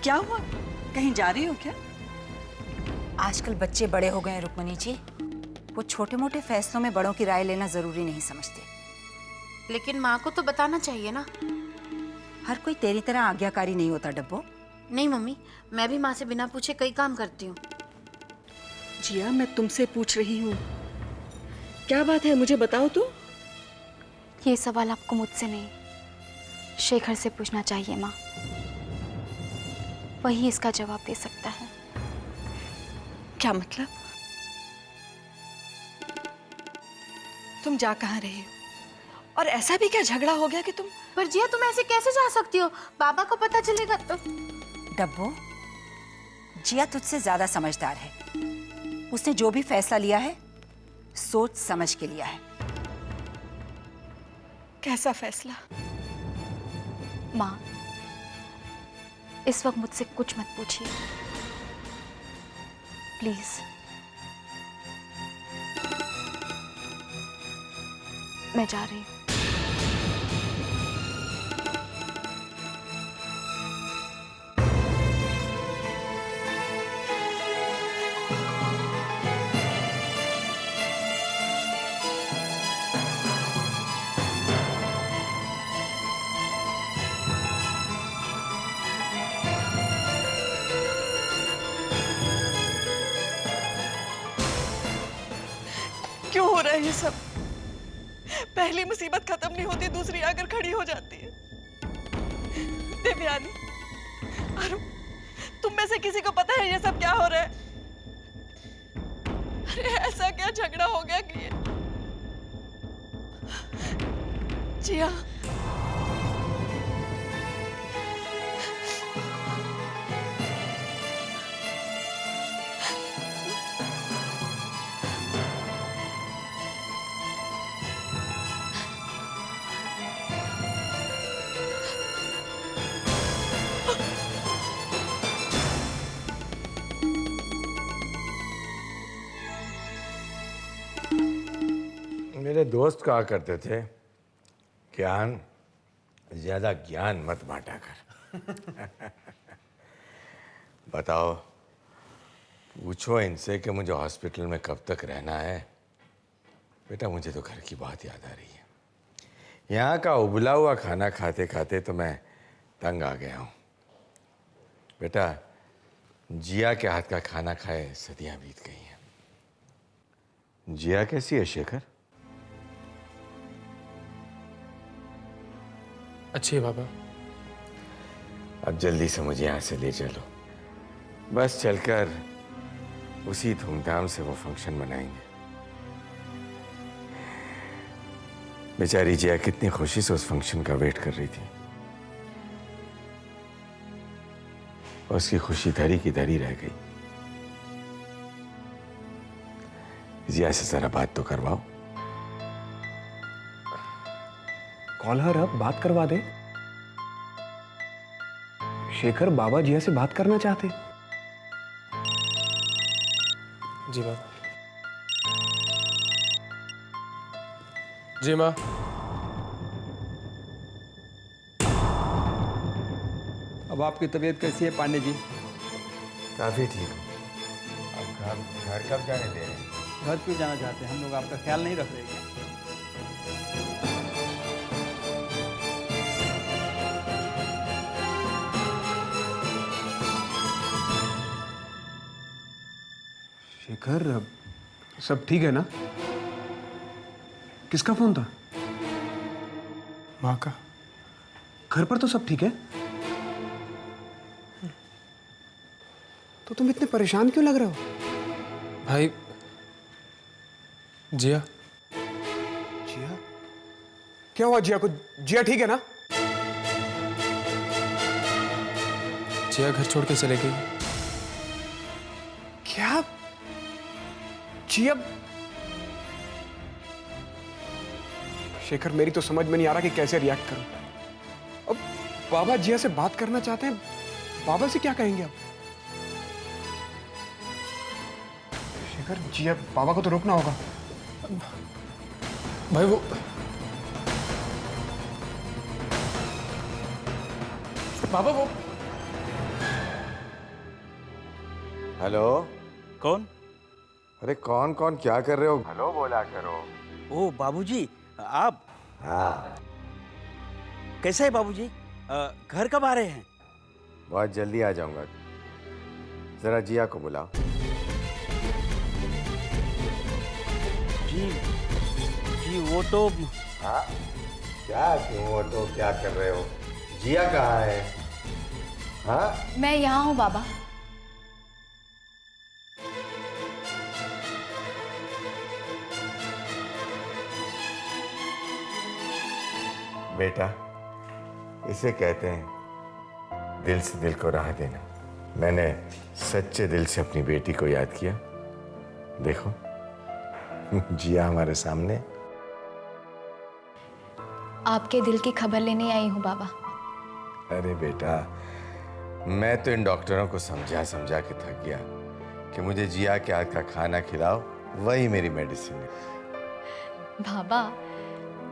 क्या हुआ? कहीं जा रही हो क्या? आजकल बच्चे बड़े हो गए हैं रुक्मणी जी, वो छोटे मोटे फैसलों में बड़ों की राय लेना जरूरी नहीं समझते। लेकिन माँ को तो बताना चाहिए ना। हर कोई तेरी तरह आज्ञाकारी नहीं होता डब्बो। नहीं मम्मी, मैं भी माँ से बिना पूछे कई काम करती हूँ। जिया, मैं तुमसे पूछ रही हूँ, क्या बात है, मुझे बताओ तो। ये सवाल आपको मुझसे नहीं, शेखर से पूछना चाहिए माँ। वही इसका जवाब दे सकता है। क्या मतलब? तुम जा कहाँ रही हो? और ऐसा भी क्या झगड़ा हो गया कि तुम? पर जिया, तुम ऐसे कैसे जा सकती हो? बाबा को पता चलेगा तो। डब्बो, जिया तुझसे ज्यादा समझदार है। उसने जो भी फैसला लिया है सोच समझ के लिया है। कैसा फैसला? माँ, इस वक्त मुझसे कुछ मत पूछिए प्लीज। मैं जा रही हूँ। क्यों हो रहा है ये सब? पहली मुसीबत खत्म नहीं होती, दूसरी आकर खड़ी हो जाती है। देवयानी, अरुण, तुम में से किसी को पता है ये सब क्या हो रहा है? अरे ऐसा क्या झगड़ा हो गया कि ये? जिया, मेरे दोस्त कहा करते थे, ज्ञान ज्यादा ज्ञान मत बांटा कर। बताओ, पूछो इनसे कि मुझे हॉस्पिटल में कब तक रहना है। बेटा, मुझे तो घर की बात याद आ रही है। यहाँ का उबला हुआ खाना खाते खाते तो मैं तंग आ गया हूँ। बेटा, जिया के हाथ का खाना खाए सदियां बीत गई हैं। जिया कैसी है शेखर? अच्छी है बाबा। अब जल्दी से मुझे यहाँ से ले चलो। बस चलकर उसी धूमधाम से वो फंक्शन मनाएंगे। बेचारी जिया कितनी खुशी से उस फंक्शन का वेट कर रही थी। उसकी खुशी धरी की धरी रह गई। जिया से जरा बात तो करवाओ। कॉल हर अप, बात करवा दे। शेखर बाबा जिया से बात करना चाहते। जी बाबा। जी माँ। अब आपकी तबीयत कैसी है पांडे जी? काफी ठीक हो। अब घर कब जाने दे रहे हैं? घर क्यों जाना चाहते हैं? हम लोग आपका ख्याल नहीं रख रहे क्या? शेखर, सब ठीक है ना? किसका फोन था? माँ का। घर पर तो सब ठीक है। तो तुम इतने परेशान क्यों लग रहे हो? भाई, जिया। जिया? क्या हुआ जिया को? जिया ठीक है ना? जिया घर छोड़ के चले गई। क्या? जिया? शेखर, मेरी तो समझ में नहीं आ रहा कि कैसे रिएक्ट करूं। अब बाबा जिया से बात करना चाहते हैं, बाबा से क्या कहेंगे अब? शेखर, जिया, बाबा को तो रोकना होगा। भाई वो बाबा, वो हेलो। कौन? अरे कौन कौन क्या कर रहे हो? हेलो बोला करो। ओ बाबूजी, आप? हाँ, कैसे है बाबूजी? घर कब आ रहे हैं? बहुत जल्दी आ जाऊंगा। जरा जिया को बुलाओ। जी जी, वो तो हाँ, क्या क्यों वो तो क्या कर रहे हो? जिया कहाँ है? हाँ, मैं यहाँ हूँ बाबा। बेटा, इसे कहते हैं दिल से दिल को राह देना। मैंने सच्चे दिल से अपनी बेटी को याद किया। देखो जिया हमारे सामने। आपके दिल की खबर लेने आई हूँ बाबा। अरे बेटा, मैं तो इन डॉक्टरों को समझा समझा के थक गया कि मुझे जिया के हाथ का खाना खिलाओ, वही मेरी मेडिसिन है। बाबा,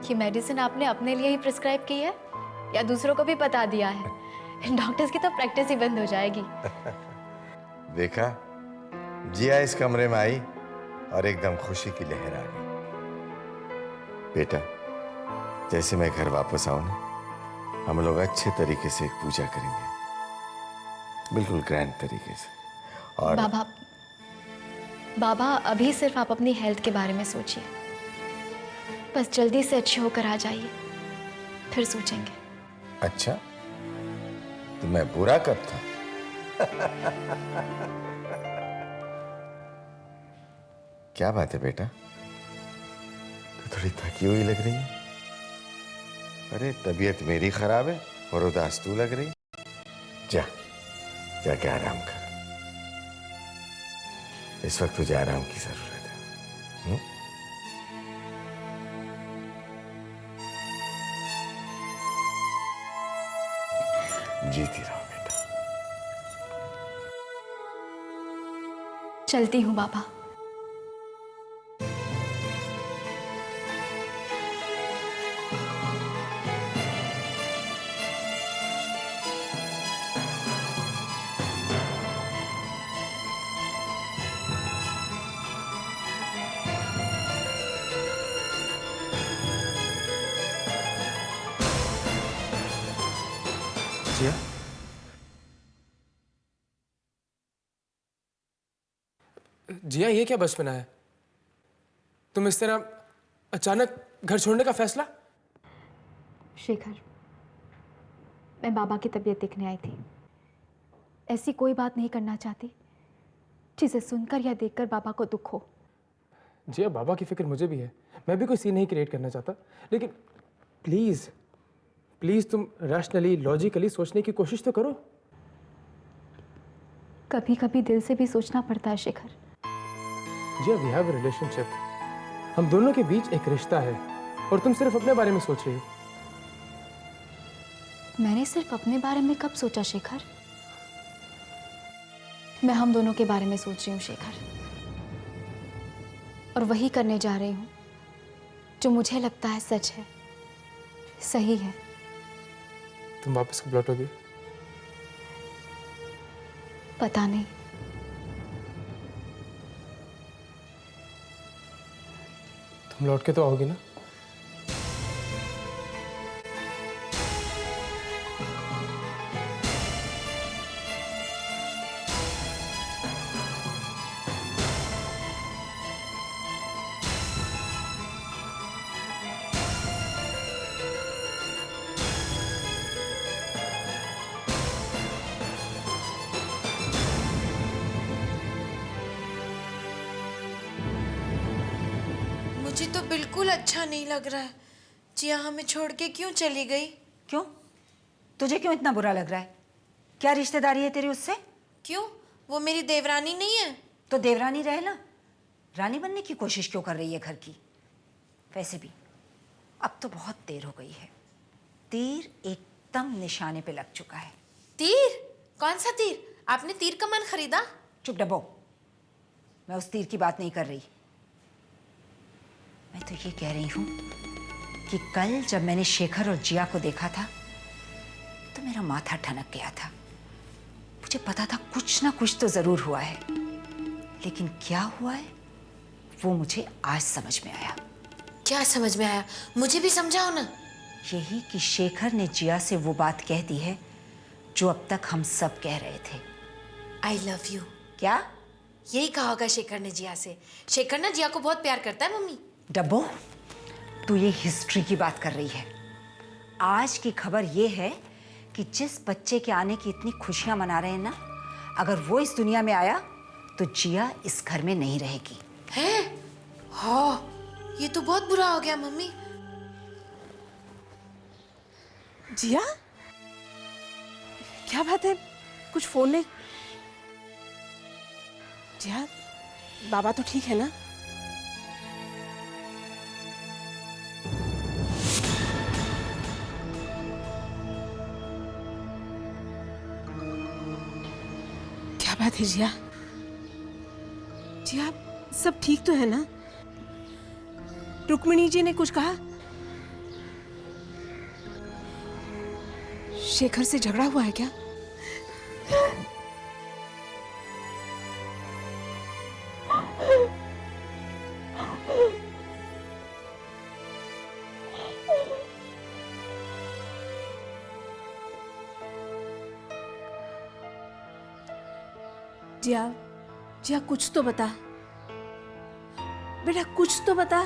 ये मेडिसिन आपने अपने लिए ही प्रिस्क्राइब की है या दूसरों को भी बता दिया है? डॉक्टर्स की तो प्रैक्टिस ही बंद हो जाएगी। देखा, जिया इस कमरे में आई और एकदम खुशी की लहर आ गई। बेटा, जैसे मैं घर वापस आऊं ना, हम लोग अच्छे तरीके से एक पूजा करेंगे, बिल्कुल ग्रैंड तरीके से। और बाबा अभी सिर्फ आप अपनी हेल्थ के बारे में सोचिए। बस जल्दी से अच्छे होकर आ जाइए, फिर सोचेंगे। अच्छा, तो मैं बुरा कब था? क्या बात है बेटा, तो थोड़ी थकी हुई लग रही है। अरे तबीयत मेरी खराब है और उदास तू लग रही। जा, जाके आराम कर। इस वक्त तुझे आराम की जरूरत है। जीती रहो बेटा। चलती हूँ बाबा। जिया, जिया ये क्या बचपना है? तुम इस तरह अचानक घर छोड़ने का फैसला? शेखर, मैं बाबा की तबीयत देखने आई थी। ऐसी कोई बात नहीं करना चाहती जिसे सुनकर या देखकर बाबा को दुख हो। जिया, बाबा की फिक्र मुझे भी है। मैं भी कोई सीन नहीं क्रिएट करना चाहता, लेकिन प्लीज प्लीज तुम रैशनली, लॉजिकली सोचने की कोशिश तो करो। कभी कभी दिल से भी सोचना पड़ता है शेखर। जिया, वी हैव अ रिलेशनशिप। हम दोनों के बीच एक रिश्ता है और तुम सिर्फ अपने बारे में सोच रही हो। मैंने सिर्फ अपने बारे में कब सोचा शेखर? मैं हम दोनों के बारे में सोच रही हूँ शेखर, और वही करने जा रही हूँ जो मुझे लगता है सच है, सही है। तुम वापस कब लौटोगी? पता नहीं। तुम लौट के तो आओगी ना? मुझे तो बिल्कुल अच्छा नहीं लग रहा है। जिया हमें छोड़ के क्यों चली गई? क्यों? तुझे क्यों इतना बुरा लग रहा है? क्या रिश्तेदारी है तेरी उससे? क्यों? वो मेरी देवरानी नहीं है? तो देवरानी रहे ना। रानी बनने की कोशिश क्यों कर रही है घर की? वैसे भी अब तो बहुत देर हो गई है। तीर एकदम निशाने पे लग चुका है। तीर? कौन सा तीर? आपने तीर कमान खरीदा? चुप डब्बो, मैं उस तीर की बात नहीं कर रही। मैं तो ये कह रही हूं कि कल जब मैंने शेखर और जिया को देखा था तो मेरा माथा ठनक गया था। मुझे पता था कुछ ना कुछ तो जरूर हुआ है। लेकिन क्या हुआ है वो मुझे आज समझ में आया। क्या समझ में आया? मुझे भी समझाओ ना। यही कि शेखर ने जिया से वो बात कह दी है जो अब तक हम सब कह रहे थे। I love you. क्या? यही कहा होगा शेखर ने जिया से। शेखर ना जिया को बहुत प्यार करता है मम्मी। डब्बो, तू ये हिस्ट्री की बात कर रही है। आज की खबर ये है कि जिस बच्चे के आने की इतनी खुशियां मना रहे हैं ना, अगर वो इस दुनिया में आया तो जिया इस घर में नहीं रहेगी। है? हाँ, ये तो बहुत बुरा हो गया मम्मी। जिया, क्या बात है? कुछ फोन नहीं? जिया, बाबा तो ठीक है ना? क्या बात है जिया? जिया, सब ठीक तो है ना? रुक्मिणी जी ने कुछ कहा? शेखर से झगड़ा हुआ है क्या? जिया, जिया कुछ तो बता बेटा, कुछ तो बता।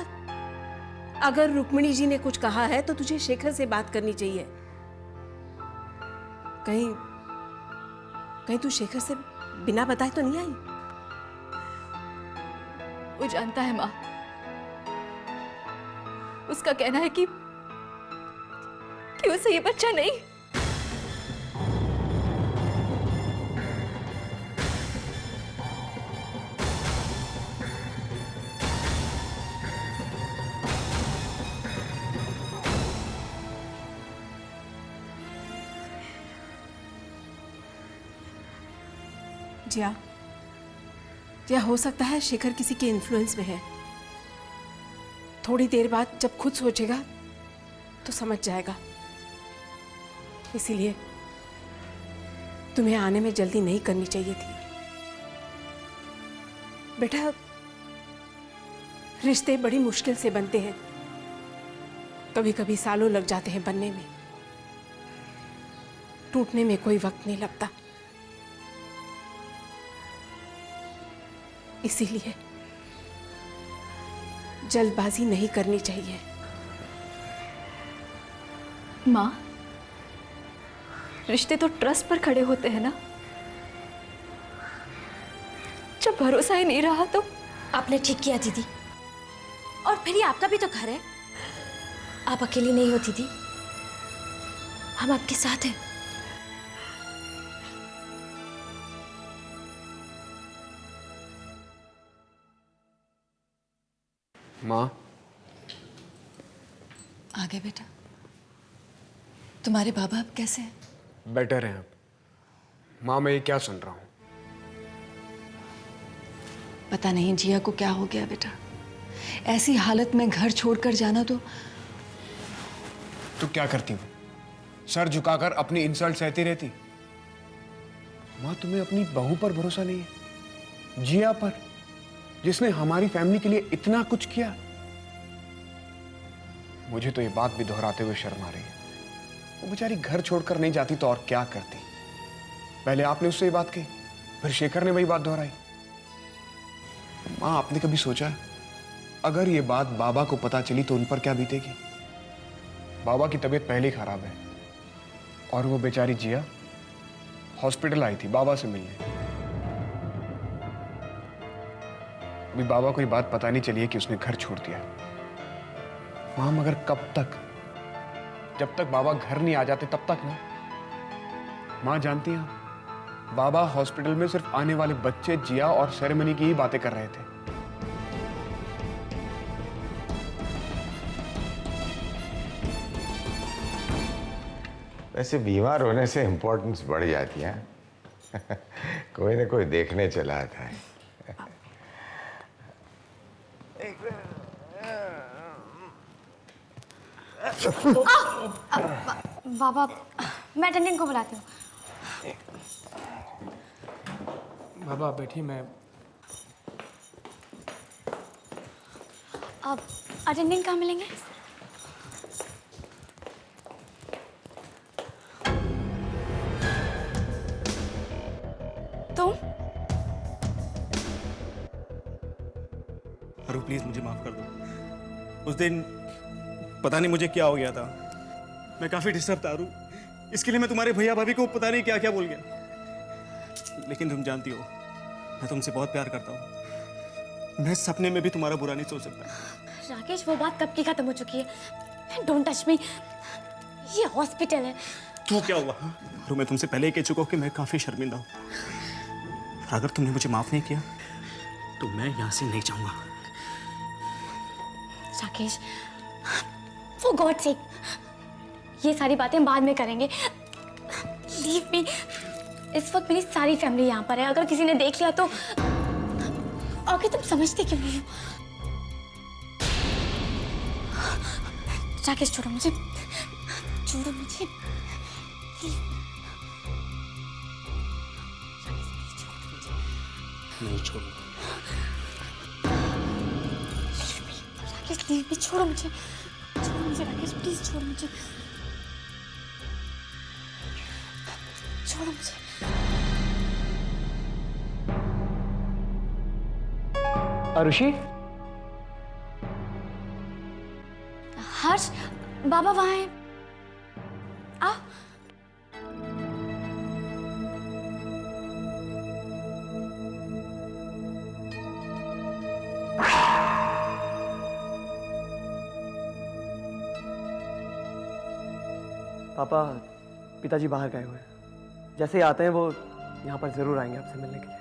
अगर रुक्मिणी जी ने कुछ कहा है तो तुझे शेखर से बात करनी चाहिए। कहीं कहीं तू शेखर से बिना बताए तो नहीं आई? वो जानता है माँ, उसका कहना है कि उसे ये बच्चा नहीं। जिया, जिया हो सकता है शेखर किसी के इन्फ्लुएंस में है। थोड़ी देर बाद जब खुद सोचेगा तो समझ जाएगा। इसीलिए तुम्हें आने में जल्दी नहीं करनी चाहिए थी बेटा। रिश्ते बड़ी मुश्किल से बनते हैं, कभी कभी सालों लग जाते हैं बनने में। टूटने में कोई वक्त नहीं लगता। इसीलिए जल्दबाजी नहीं करनी चाहिए। माँ, रिश्ते तो ट्रस्ट पर खड़े होते हैं ना। जब भरोसा ही नहीं रहा तो। आपने ठीक किया दीदी, और फिर ये आपका भी तो घर है। आप अकेली नहीं होती थी, हम आपके साथ हैं। माँ, आ गए बेटा। तुम्हारे बाबा अब कैसे हैं? बेटर हैं अब। माँ, मैं ये क्या सुन रहा हूँ? पता नहीं जिया को क्या हो गया बेटा। ऐसी हालत में घर छोड़कर जाना तो तू क्या करती हो? सर झुकाकर अपनी इंसल्ट सहती रहती? माँ, तुम्हें अपनी बहू पर भरोसा नहीं है? जिया पर, जिसने हमारी फैमिली के लिए इतना कुछ किया? मुझे तो ये बात भी दोहराते हुए शर्म आ रही है। वो बेचारी घर छोड़कर नहीं जाती तो और क्या करती? पहले आपने उससे ये बात कही, फिर शेखर ने वही बात दोहराई। माँ, आपने कभी सोचा अगर ये बात बाबा को पता चली तो उन पर क्या बीतेगी? बाबा की तबीयत पहले ही खराब है, और वो बेचारी जिया हॉस्पिटल आई थी बाबा से मिलने। अभी बाबा को ये बात पता नहीं चली है कि उसने घर छोड़ दिया। मां, मगर कब तक? जब तक बाबा घर नहीं आ जाते तब तक ना। मां जानती हैं, बाबा हॉस्पिटल में सिर्फ आने वाले बच्चे, जिया और सेरेमनी की ही बातें कर रहे थे। वैसे बीमार होने से इम्पोर्टेंस बढ़ जाती है। कोई ना कोई देखने चला आता है। बाबा, मैं अटेंडेंट को बुलाती हूँ। बाबा बैठी, मैं अब अटेंडेंट कहाँ मिलेंगे? तुम? अरु प्लीज मुझे माफ कर दो। उस दिन पता नहीं मुझे क्या हो गया था, मैं काफी डिस्टर्ब था अरु। इसके लिए मैं तुम्हारे भैया भाभी को पता नहीं क्या क्या बोल गया। लेकिन तुम जानती हो मैं तुमसे बहुत प्यार करता हूँ। मैं सपने में भी तुम्हारा बुरा नहीं सोच सकता। राकेश, वो बात कब की खत्म हो चुकी है। डोंट टच मी, ये हॉस्पिटल है। तो क्या हुआ? अरु मैं तुमसे पहले ही कह चुका हूँ कि मैं काफी शर्मिंदा हूँ। अगर तुमने मुझे माफ नहीं किया तो मैं यहाँ से नहीं जाऊंगा। राकेश, फॉर गॉड सेक, ये सारी बातें बाद में करेंगे। Leave me. इस वक्त मेरी सारी फैमिली यहाँ पर है, अगर किसी ने देख लिया तो। आगे तुम समझते क्यों नहीं हो? राकेश छोड़ो मुझे, छोड़ो मुझे। Leave me. नहीं छोड़ूंगा। राकेश लीव मी, छोड़ो मुझे, छोड़ो मुझे राकेश, प्लीज छोड़ो मुझे, छोड़ो मुझे। आरुषि, हर्ष, बाबा वहाँ हैं। आओ। पापा, पिताजी बाहर गए हुए हैं। जैसे ही आते हैं वो यहाँ पर जरूर आएंगे आपसे मिलने के लिए।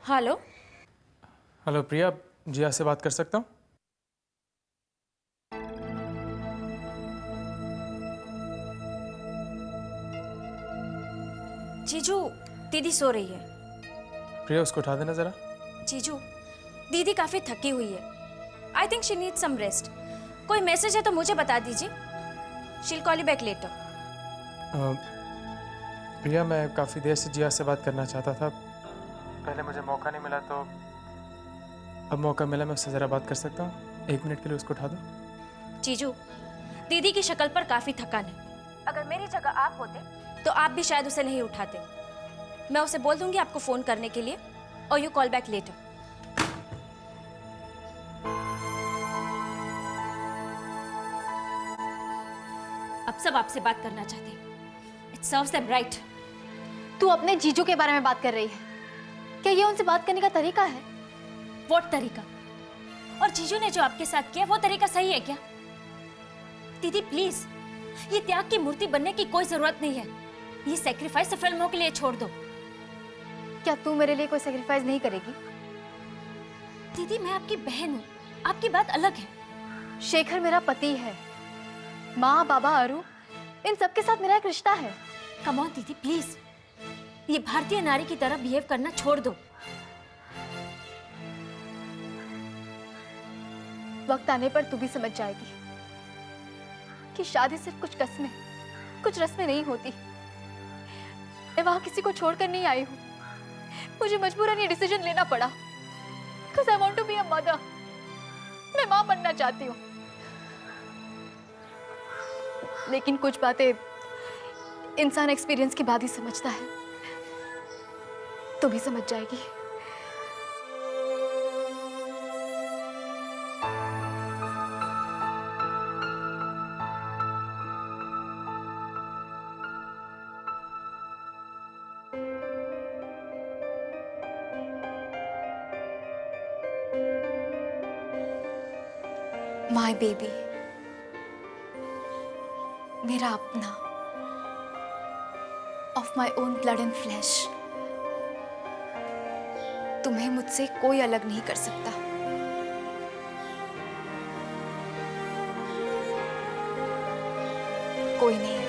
हेलो। हेलो प्रिया, जिया से बात कर सकता हूँ? जीजू, दीदी सो रही है। प्रिया, उसको उठा देना जरा। जीजू, दीदी काफी थकी हुई है। I think she needs some rest. कोई मैसेज है तो मुझे बता दीजिए। She'll call you back later. Priya, मैं काफ़ी देर से जिया से बात करना चाहता था, पहले मुझे मौका नहीं मिला, तो अब मौका मिला, मैं उससे ज़रा बात कर सकता हूँ? 1 मिनट के लिए उसको उठा दो। जीजू, दीदी की शक्ल पर काफी थकान है। अगर मेरी जगह आप होते तो आप भी शायद उसे नहीं उठाते। मैं उसे बोल दूंगी आपको फोन करने के लिए, और यू कॉल बैक लेटर। अब सब आपसे बात करना चाहते हैं। It serves them right. तू अपने जीजू के बारे में बात कर रही है, क्या ये उनसे बात करने का तरीका है? व्हाट तरीका? और जीजू ने जो आपके साथ किया वो तरीका सही है क्या? दीदी प्लीज, ये त्याग की मूर्ति बनने की कोई जरूरत नहीं है। ये सैक्रिफाइस फिल्मों के लिए छोड़ दो। क्या तू मेरे लिए कोई सैक्रिफाइस नहीं करेगी? दीदी, मैं आपकी बहन हूँ, आपकी बात अलग है। शेखर मेरा पति है। माँ, बाबा, अरु, इन सबके साथ मेरा एक रिश्ता है। कम ऑन दीदी प्लीज, ये भारतीय नारी की तरह बिहेव करना छोड़ दो। वक्त आने पर तू भी समझ जाएगी कि शादी सिर्फ कुछ कसमें, कुछ रस्में नहीं होती। मैं वहां किसी को छोड़कर नहीं आई हूँ। मुझे मजबूरन ये डिसीजन लेना पड़ा, because I want to be a mother। मैं माँ बनना चाहती हूँ। लेकिन कुछ बातें इंसान एक्सपीरियंस के बाद ही समझता है। तू भी समझ जाएगी। माय बेबी, मेरा अपना, of my own blood and flash. तुम्हें मुझसे कोई अलग नहीं कर सकता। कोई नहीं।